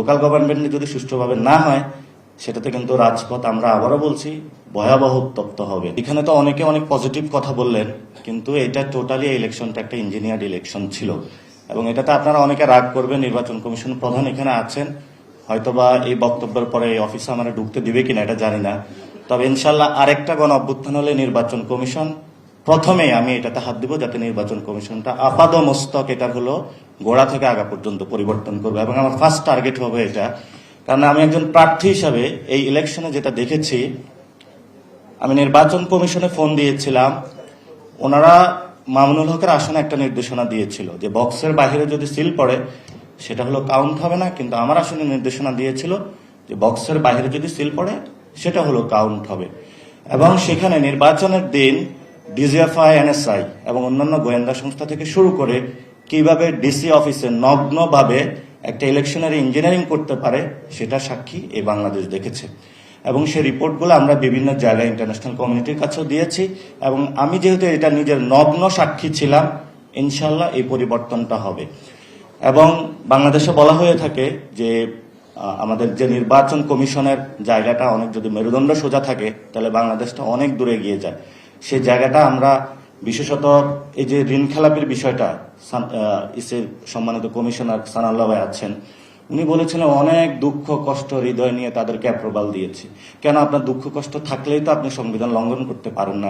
Local গভর্নমেন্টে যদি সুষ্ঠুভাবে না হয় সেটাতে কিন্তু রাজপথ আমরা আবারও বলছি ভয়াবহ উত্তপ্ত হবে। এখানে তো অনেকে অনেক পজিটিভ কথা বললেন, কিন্তু এটা টোটালি ইলেকশনটা একটা ইঞ্জিনিয়ার্ড ইলেকশন ছিল এবং এটাতে আপনারা অনেকে রাগ করবেন। নির্বাচন কমিশন প্রধান এখানে আছেন, হয়তোবা এই বক্তব্যের পরে এই অফিসে আমরা ঢুকতে দিবে কিনা এটা জানি না। তবে ইনশাল্লাহ আরেকটা গণ অভ্যুত্থান হলে নির্বাচন কমিশন প্রথমেই আমি এটাতে হাত দিব, যাতে নির্বাচন কমিশনটা আপাদ মস্তক এটা হলো গোড়া থেকে আগা পর্যন্ত পরিবর্তন করবে এবং আমার ফার্স্ট টার্গেট হবে এটা। কারণ আমি একজন প্রার্থী হিসাবে এই ইলেকশনে যেটা দেখেছি, আমি নির্বাচন কমিশনে ফোন দিয়েছিলাম, ওনারা মামুনুল হকের আসনে একটা নির্দেশনা দিয়েছিল যে বক্সের বাইরে যদি সিল পড়ে সেটা হলো কাউন্ট হবে না, কিন্তু আমার আসনে নির্দেশনা দিয়েছিল যে বক্সের বাইরে যদি সিল পড়ে সেটা হলো কাউন্ট হবে। এবং সেখানে নির্বাচনের দিন ডিজিএফআই, এনএসআই এবং অন্যান্য গোয়েন্দা সংস্থা থেকে শুরু করে কিভাবে ডিসি অফিসে নগ্নভাবে একটা ইলেকশনের ইঞ্জিনিয়ারিং করতে পারে সেটা সাক্ষী এই বাংলাদেশ দেখেছে। এবং সেই রিপোর্টগুলো আমরা বিভিন্ন জায়গায় ইন্টারন্যাশনাল কমিউনিটির কাছেও দিয়েছি এবং আমি যেহেতু এটা নিজের নগ্ন সাক্ষী ছিলাম, ইনশাল্লাহ এই পরিবর্তনটা হবে। এবং বাংলাদেশে বলা হয়ে থাকে যে আমাদের যে নির্বাচন কমিশনের জায়গাটা অনেক যদি মেরুদণ্ড সোজা থাকে তাহলে বাংলাদেশটা অনেক দূরে এগিয়ে যায়। সেই জায়গাটা আমরা বিশেষত এই যে ঋণ খেলাপির বিষয়টা, সম্মানিত কমিশনার সানাউল্লাহ ভাই আছেন, উনি বলেছিলেন অনেক দুঃখ কষ্ট হৃদয় নিয়ে তাদেরকে অ্যাপ্রুভাল দিয়েছি। কেন? আপনার দুঃখ কষ্ট থাকলেই তো আপনি সংবিধান লঙ্ঘন করতে পারেন না।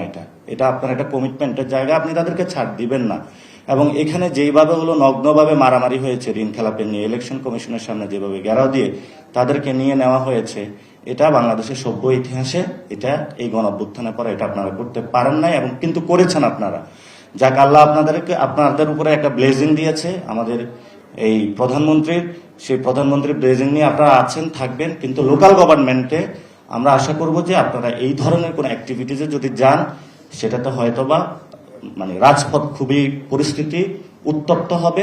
এটা আপনার একটা কমিটমেন্টের জায়গা, আপনি তাদেরকে ছাড় দিবেন না। এবং এখানে যেইভাবে হলো নগ্নভাবে মারামারি হয়েছে ঋণ খেলাপি নিয়ে, ইলেকশন কমিশনের সামনে যেভাবে ঘেরাও দিয়ে তাদেরকে নিয়ে নেওয়া হয়েছে, এটা বাংলাদেশের সভ্য ইতিহাসে এটা এই গণঅভ্যুত্থানের পরে এটা আপনারা করতে পারেন নাই এবং কিন্তু করেছেন আপনারা। যাক, আল্লাহ আপনাদের উপরে একটা ব্লেজিং দিয়েছে আমাদের এই প্রধানমন্ত্রীর, সেই প্রধানমন্ত্রীর ব্লেজিং নিয়ে আপনারা আছেন, থাকবেন। কিন্তু লোকাল গভর্নমেন্টে আমরা আশা করব যে আপনারা এই ধরনের কোনো অ্যাক্টিভিটিসে যদি যান সেটাতে হয়তোবা মানে রাজপথ খুবই পরিস্থিতি উত্তপ্ত হবে।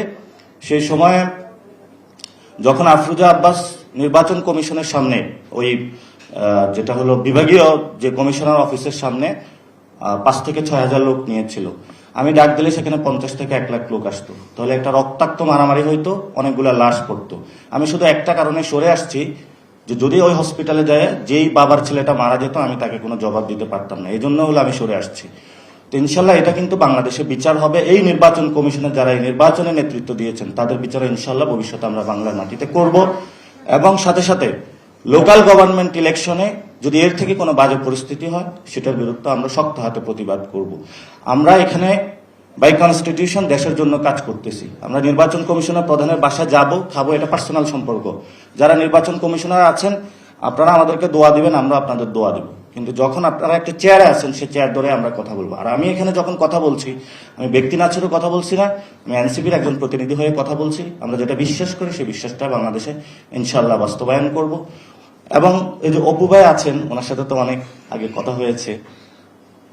সেই সময় যখন আফরোজা আব্বাস নির্বাচন কমিশনের সামনে ওই যেটা হলো বিভাগীয় যে কমিশনার অফিসের সামনে 5 থেকে 6 হাজার লোক নিয়েছিল, আমি ডাক দিলে সেখানে 50 থেকে 1 লাখ লোক আসতো, তাহলে একটা রক্তাক্ত মারামারি হইতো, অনেকগুলা লাশ পড়তো। আমি শুধু একটা কারণে সরে আসছি যে যদি ওই হসপিটালে যায় যেই বাবার ছেলেটা মারা যেত আমি তাকে কোনো জবাব দিতে পারতাম না, এই জন্য হলো আমি সরে আসছি। তো ইনশাল্লাহ এটা কিন্তু বাংলাদেশে বিচার হবে। এই নির্বাচন কমিশনে যারা এই নির্বাচনে নেতৃত্ব দিয়েছেন তাদের বিচার ইনশাল্লাহ ভবিষ্যতে আমরা বাংলার মাটিতে করব। এবং সাথে সাথে লোকাল গভর্নমেন্ট ইলেকশনে যদি এর থেকে কোনো বাজে পরিস্থিতি হয় সেটার বিরুদ্ধে আমরা শক্ত হাতে প্রতিবাদ করব। আমরা এখানে বাই কনস্টিটিউশন দেশের জন্য কাজ করতেছি। আমরা নির্বাচন কমিশনের প্রধানের বাসায় যাব, খাবো, এটা পার্সোনাল সম্পর্ক। যারা নির্বাচন কমিশনার আছেন আপনারা আমাদেরকে দোয়া দিবেন, আমরা আপনাদের দোয়া দেব, কিন্তু যখন আপনারা একটা চেয়ারে আছেন সেই চেয়ার ধরে আমরা কথা বলবো। আর আমি এখানে যখন কথা বলছি আমি ব্যক্তি না ছেড়ে কথা বলছি না, আমি এনসিপির একজন প্রতিনিধি হয়ে কথা বলছি। আমরা যেটা বিশ্বাস করি সেই বিশ্বাসটা বাংলাদেশে ইনশাল্লাহ বাস্তবায়ন করব। এবং এই যে অপু ভাই আছেন, ওনার সাথে তো অনেক আগে কথা হয়েছে,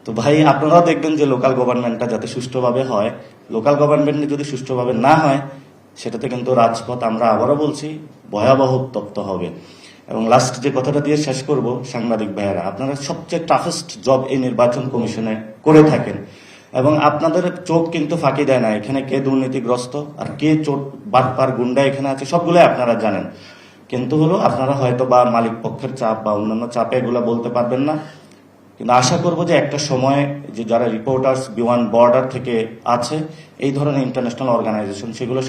তো ভাই আপনারাও দেখবেন যে লোকাল গভর্নমেন্টটা যাতে সুষ্ঠুভাবে হয়। লোকাল গভর্নমেন্টে যদি সুষ্ঠুভাবে না হয় সেটাতে কিন্তু রাজপথ আমরা আবারও বলছি ভয়াবহ উত্তপ্ত হবে। এবং লাস্ট যে কথাটা দিয়ে শেষ করব, সাংবাদিক ভাইয়েরা আপনারা সবচেয়ে টাফেস্ট জব এই নির্বাচন কমিশনে করে থাকেন এবং আপনাদের চোখ কিন্তু ফাঁকি দেয় না এখানে কে দুর্নীতিগ্রস্ত আর কে চোট বাটপার গুন্ডা এখানে আছে, সবগুলো আপনারা জানেন। কিন্তু হলো আপনারা হয়তো বা মালিক পক্ষের চাপ বা অন্যান্য চাপে এগুলো বলতে পারবেন না, কিন্তু আশা করব যে একটা সময় যে যারা রিপোর্টার্স বিওয়ান বর্ডার থেকে আছে এই ধরনের ইন্টারন্যাশনাল অর্গানাইজেশন সেগুলো